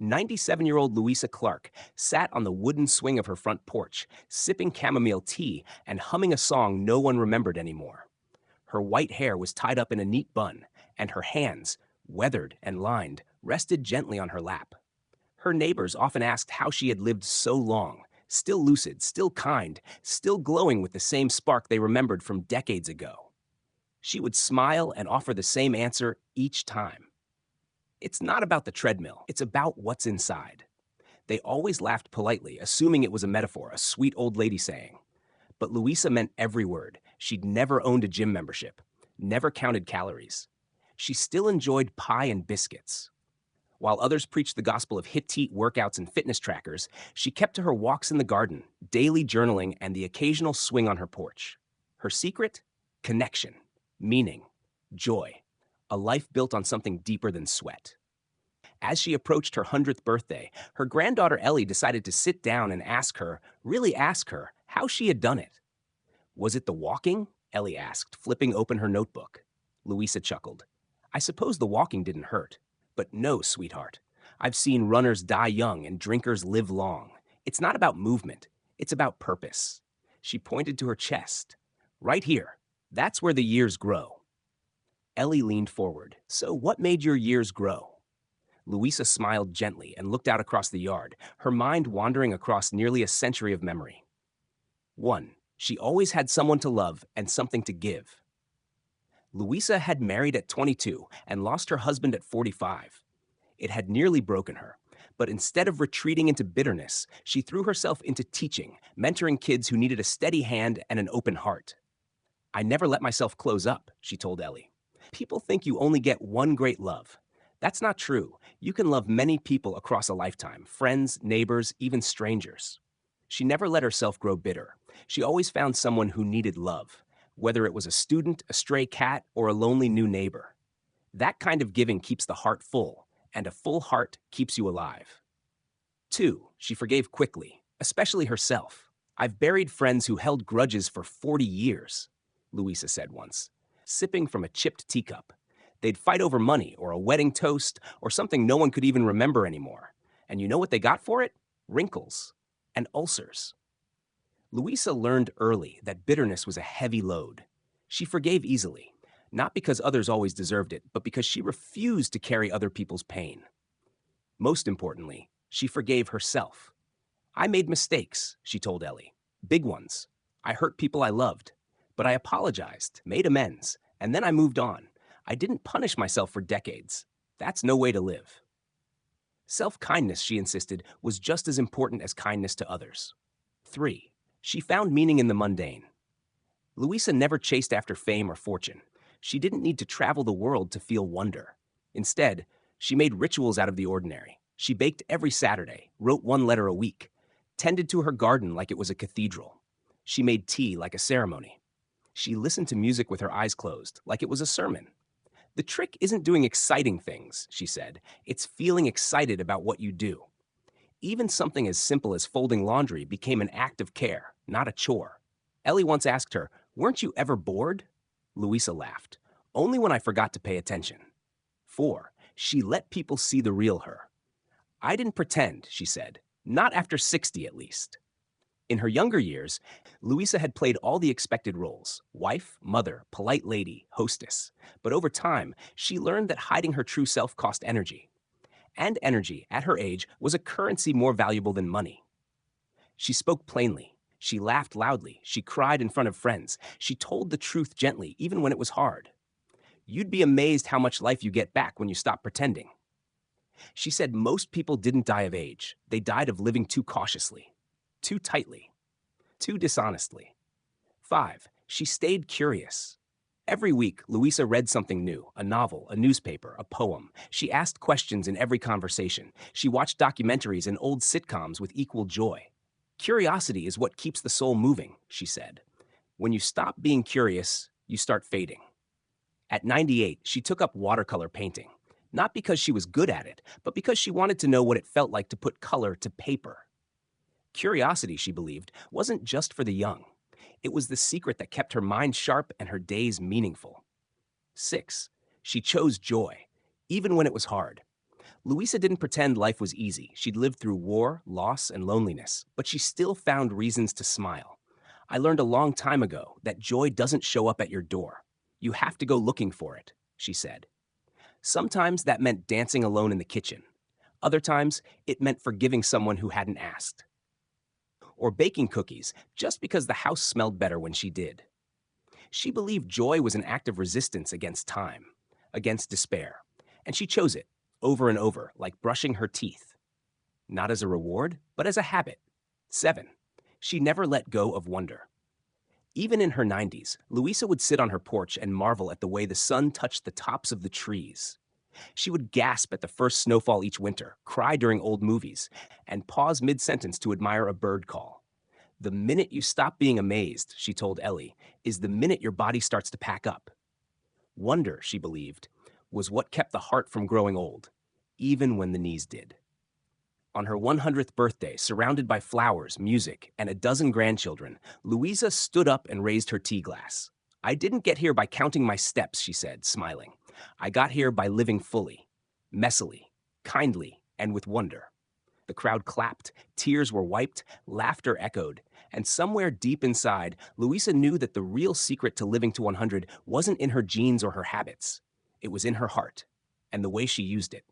97-year-old Louisa Clark sat on the wooden swing of her front porch, sipping chamomile tea and humming a song no one remembered anymore. Her white hair was tied up in a neat bun, and her hands, weathered and lined, rested gently on her lap. Her neighbors often asked how she had lived so long, still lucid, still kind, still glowing with the same spark they remembered from decades ago. She would smile and offer the same answer each time. It's not about the treadmill, it's about what's inside. They always laughed politely, assuming it was a metaphor, a sweet old lady saying. But Louisa meant every word. She'd never owned a gym membership, never counted calories. She still enjoyed pie and biscuits. While others preached the gospel of HIIT workouts and fitness trackers, she kept to her walks in the garden, daily journaling, and the occasional swing on her porch. Her secret? Connection, meaning, joy, a life built on something deeper than sweat. As she approached her 100th birthday, her granddaughter Ellie decided to sit down and really ask her, how she had done it. Was it the walking? Ellie asked, flipping open her notebook. Louisa chuckled. I suppose the walking didn't hurt. But no, sweetheart. I've seen runners die young and drinkers live long. It's not about movement. It's about purpose. She pointed to her chest. Right here. That's where the years grow. Ellie leaned forward. So what made your years grow? Louisa smiled gently and looked out across the yard, her mind wandering across nearly a century of memory. 1. She always had someone to love and something to give. Louisa had married at 22 and lost her husband at 45. It had nearly broken her, but instead of retreating into bitterness, she threw herself into teaching, mentoring kids who needed a steady hand and an open heart. I never let myself close up, she told Ellie. People think you only get one great love. That's not true. You can love many people across a lifetime, friends, neighbors, even strangers. She never let herself grow bitter. She always found someone who needed love, whether it was a student, a stray cat, or a lonely new neighbor. That kind of giving keeps the heart full, and a full heart keeps you alive. 2. She forgave quickly, especially herself. I've buried friends who held grudges for 40 years, Louisa said once, sipping from a chipped teacup. They'd fight over money or a wedding toast or something no one could even remember anymore. And you know what they got for it? Wrinkles and ulcers. Louisa learned early that bitterness was a heavy load. She forgave easily, not because others always deserved it, but because she refused to carry other people's pain. Most importantly, she forgave herself. I made mistakes, she told Ellie. Big ones. I hurt people I loved. But I apologized, made amends, and then I moved on. I didn't punish myself for decades. That's no way to live. Self-kindness, she insisted, was just as important as kindness to others. 3. She found meaning in the mundane. Louisa never chased after fame or fortune. She didn't need to travel the world to feel wonder. Instead, she made rituals out of the ordinary. She baked every Saturday, wrote one letter a week, tended to her garden like it was a cathedral. She made tea like a ceremony. She listened to music with her eyes closed, like it was a sermon. The trick isn't doing exciting things, she said. It's feeling excited about what you do. Even something as simple as folding laundry became an act of care, not a chore. Ellie once asked her, weren't you ever bored? Louisa laughed. Only when I forgot to pay attention. 4. She let people see the real her. I didn't pretend, she said. Not after 60, at least. In her younger years, Louisa had played all the expected roles: wife, mother, polite lady, hostess. But over time, she learned that hiding her true self cost energy. And energy, at her age, was a currency more valuable than money. She spoke plainly. She laughed loudly. She cried in front of friends. She told the truth gently, even when it was hard. You'd be amazed how much life you get back when you stop pretending. She said most people didn't die of age. They died of living too cautiously, too tightly, too dishonestly. 5. She stayed curious. Every week, Louisa read something new: a novel, a newspaper, a poem. She asked questions in every conversation. She watched documentaries and old sitcoms with equal joy. Curiosity is what keeps the soul moving, she said. When you stop being curious, you start fading. At 98, she took up watercolor painting, not because she was good at it, but because she wanted to know what it felt like to put color to paper. Curiosity, she believed, wasn't just for the young. It was the secret that kept her mind sharp and her days meaningful. 6. She chose joy, even when it was hard. Louisa didn't pretend life was easy. She'd lived through war, loss, and loneliness, but she still found reasons to smile. I learned a long time ago that joy doesn't show up at your door. You have to go looking for it, she said. Sometimes that meant dancing alone in the kitchen. Other times, it meant forgiving someone who hadn't asked. Or baking cookies just because the house smelled better when she did. She believed joy was an act of resistance against time, against despair, and she chose it over and over, like brushing her teeth. Not as a reward, but as a habit. 7. She never let go of wonder. Even in her 90s, Louisa would sit on her porch and marvel at the way the sun touched the tops of the trees. She would gasp at the first snowfall each winter, cry during old movies, and pause mid-sentence to admire a bird call. The minute you stop being amazed, she told Ellie, is the minute your body starts to pack up. Wonder, she believed, was what kept the heart from growing old, even when the knees did. On her 100th birthday, surrounded by flowers, music, and a dozen grandchildren, Louisa stood up and raised her tea glass. I didn't get here by counting my steps, she said, smiling. I got here by living fully, messily, kindly, and with wonder. The crowd clapped, tears were wiped, laughter echoed, and somewhere deep inside, Louisa knew that the real secret to living to 100 wasn't in her genes or her habits. It was in her heart, and the way she used it.